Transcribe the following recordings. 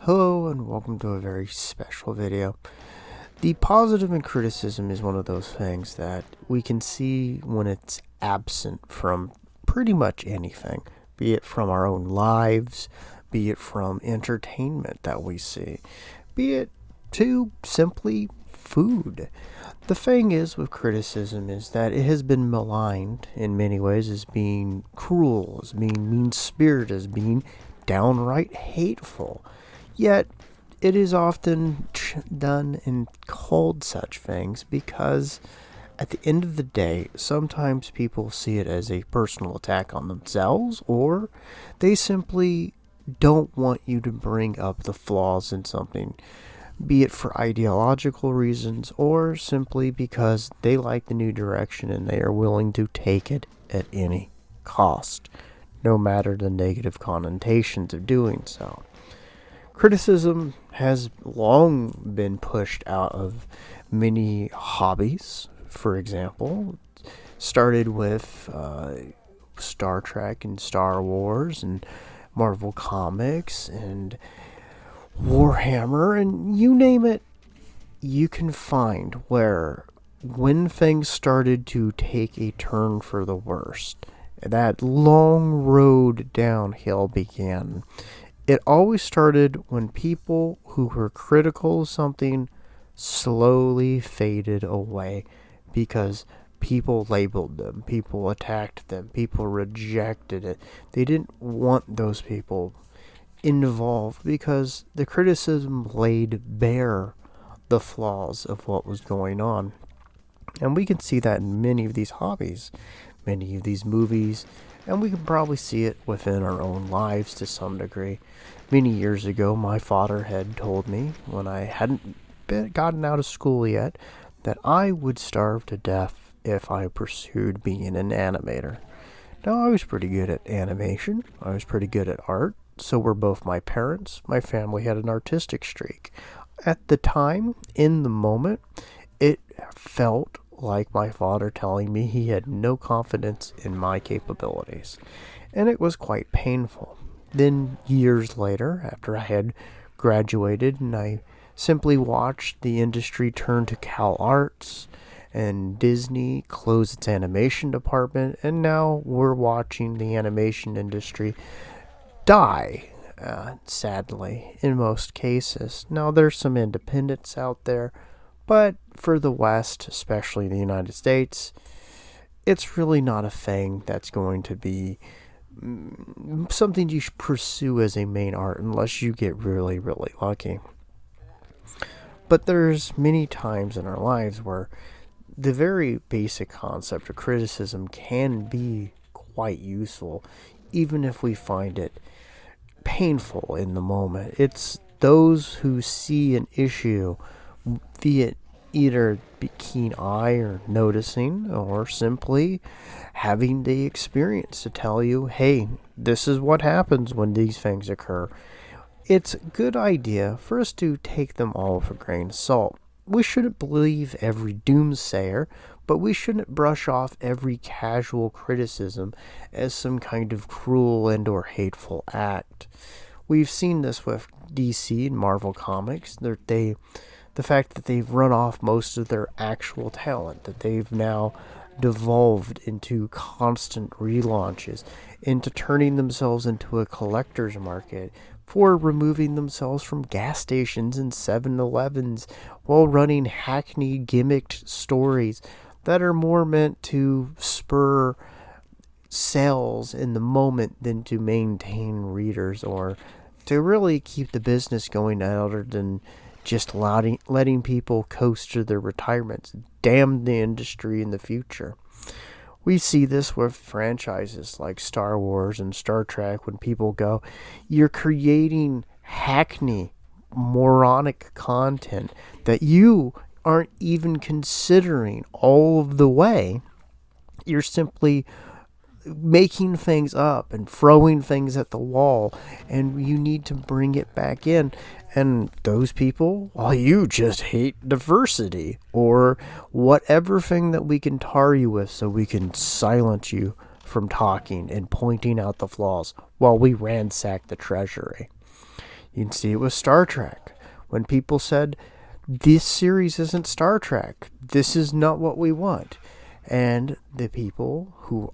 Hello and welcome to a very special video. The positive in criticism is one of those things that we can see when it's absent from pretty much anything, be it from our own lives, be it from entertainment that we see, be it to simply food. The thing is with criticism is that it has been maligned in many ways as being cruel, as being mean-spirited, as being downright hateful. Yet, it is often done and called such things because at the end of the day, sometimes people see it as a personal attack on themselves, or they simply don't want you to bring up the flaws in something, be it for ideological reasons or simply because they like the new direction and they are willing to take it at any cost, no matter the negative connotations of doing so. Criticism has long been pushed out of many hobbies. For example, started with Star Trek and Star Wars and Marvel Comics and Warhammer, and you name it, you can find where when things started to take a turn for the worst, that long road downhill began. It always started when people who were critical of something slowly faded away because people labeled them, people attacked them, people rejected it. They didn't want those people involved because the criticism laid bare the flaws of what was going on. And we can see that in many of these hobbies, many of these movies, and we can probably see it within our own lives to some degree. Many years ago, my father had told me, when I hadn't gotten out of school yet, that I would starve to death if I pursued being an animator. Now, I was pretty good at animation. I was pretty good at art. So were both my parents. My family had an artistic streak. At the time, in the moment, it felt like my father telling me he had no confidence in my capabilities. And it was quite painful. Then, years later, after I had graduated and I simply watched the industry turn to Cal Arts and Disney close its animation department, and now we're watching the animation industry die, sadly, in most cases. Now, there's some independents out there, but for the West, especially the United States, it's really not a thing that's going to be something you should pursue as a main art unless you get really, really lucky. But there's many times in our lives where the very basic concept of criticism can be quite useful, even if we find it painful in the moment. It's those who see an issue, be it either be keen eye or noticing, or simply having the experience to tell you, hey, this is what happens when these things occur. It's a good idea for us to take them all with a grain of salt. We shouldn't believe every doomsayer, but we shouldn't brush off every casual criticism as some kind of cruel and or hateful act. We've seen this with DC and Marvel Comics. The fact that they've run off most of their actual talent, that they've now devolved into constant relaunches, into turning themselves into a collector's market, for removing themselves from gas stations and 7-Elevens while running hackneyed gimmicked stories that are more meant to spur sales in the moment than to maintain readers or to really keep the business going other than just letting people coast to their retirements. Damn the industry in the future. We see this with franchises like Star Wars and Star Trek when people go, you're creating hackney, moronic content that you aren't even considering all of the way. You're simply making things up and throwing things at the wall, and you need to bring it back in. And those people, well, you just hate diversity or whatever thing that we can tar you with so we can silence you from talking and pointing out the flaws while we ransack the treasury. You can see it with Star Trek. When people said, this series isn't Star Trek, this is not what we want. And the people who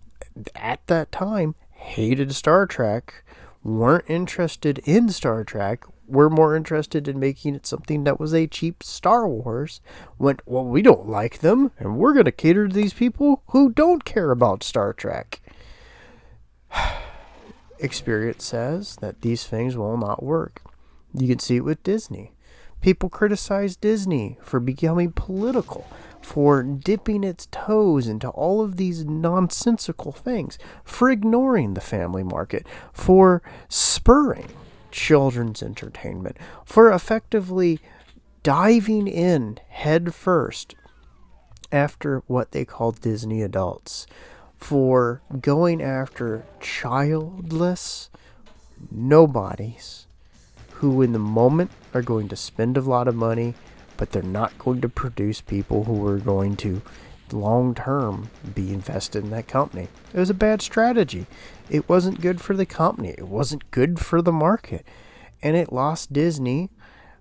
at that time hated Star Trek, weren't interested in Star Trek, were more interested in making it something that was a cheap Star Wars, went, well, we don't like them, and we're going to cater to these people who don't care about Star Trek. Experience says that these things will not work. You can see it with Disney. People criticize Disney for becoming political, for dipping its toes into all of these nonsensical things, for ignoring the family market, for spurring children's entertainment, for effectively diving in head first after what they call Disney adults, for going after childless nobodies who in the moment are going to spend a lot of money, but they're not going to produce people who are going to long term be invested in that company. It was a bad strategy. It wasn't good for the company. It wasn't good for the market. And it lost Disney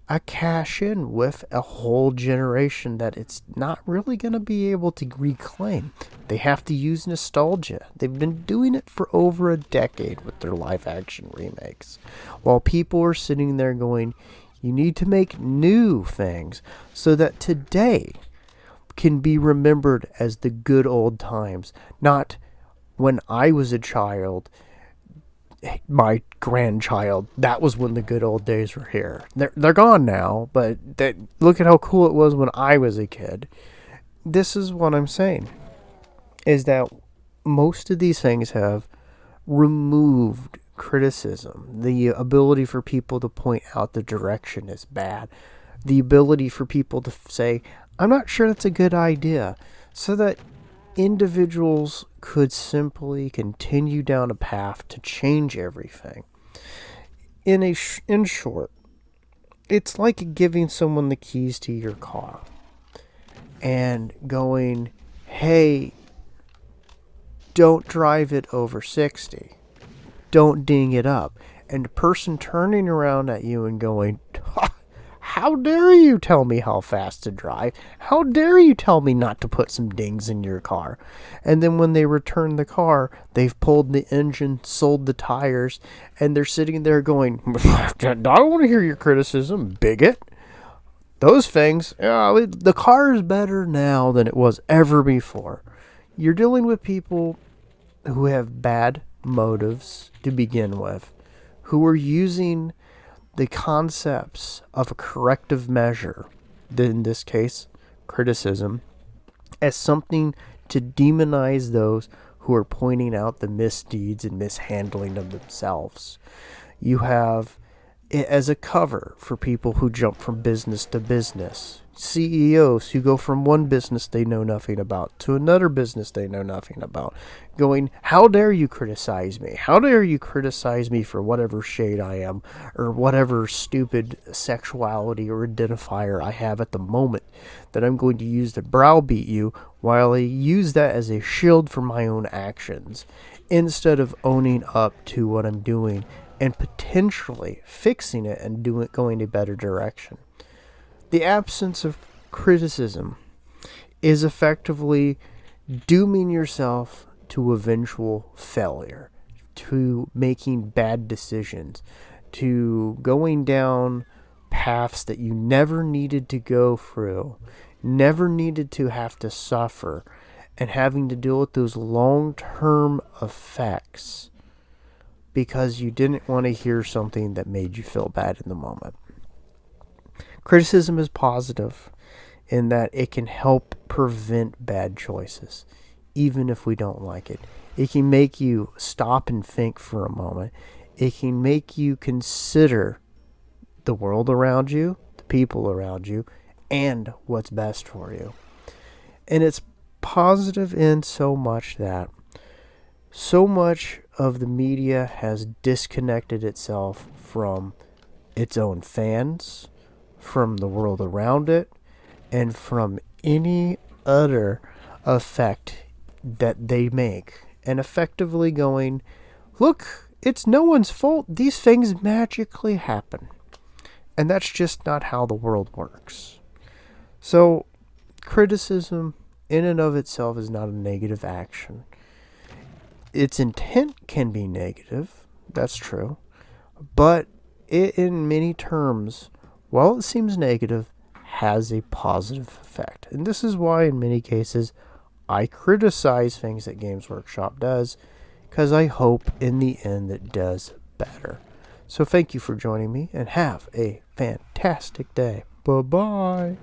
a cash in with a whole generation that it's not really going to be able to reclaim. They have to use nostalgia. They've been doing it for over a decade with their live action remakes. While people are sitting there going, you need to make new things so that today can be remembered as the good old times. Not when I was a child, my grandchild, that was when the good old days were here. They're gone now, but look at how cool it was when I was a kid. This is what I'm saying, is that most of these things have removed criticism, the ability for people to point out the direction is bad, the ability for people to say, I'm not sure that's a good idea, so that individuals could simply continue down a path to change everything. In short, it's like giving someone the keys to your car and going, hey, don't drive it over 60. Don't ding it up. And the person turning around at you and going, how dare you tell me how fast to drive? How dare you tell me not to put some dings in your car? And then when they return the car, they've pulled the engine, sold the tires, and they're sitting there going, I don't want to hear your criticism, bigot. Those things, the car is better now than it was ever before. You're dealing with people who have bad motives to begin with, who are using the concepts of a corrective measure, in this case, criticism, as something to demonize those who are pointing out the misdeeds and mishandling of themselves. You have it as a cover for people who jump from business to business. CEOs who go from one business they know nothing about to another business they know nothing about, going, how dare you criticize me? How dare you criticize me for whatever shade I am, or whatever stupid sexuality or identifier I have at the moment that I'm going to use to browbeat you, while I use that as a shield for my own actions, instead of owning up to what I'm doing and potentially fixing it and going a better direction. The absence of criticism is effectively dooming yourself to eventual failure, to making bad decisions, to going down paths that you never needed to go through, never needed to have to suffer, and having to deal with those long-term effects because you didn't want to hear something that made you feel bad in the moment. Criticism is positive in that it can help prevent bad choices, even if we don't like it. It can make you stop and think for a moment. It can make you consider the world around you, the people around you, and what's best for you. And it's positive in so much that so much of the media has disconnected itself from its own fans, from the world around it, and from any other effect that they make, and effectively going, look, it's no one's fault, these things magically happen. And that's just not how the world works. So, criticism in and of itself is not a negative action. Its intent can be negative, that's true, but it, in many terms, while it seems negative, has a positive effect. And this is why, in many cases, I criticize things that Games Workshop does, because I hope in the end it does better. So thank you for joining me, and have a fantastic day. Bye-bye.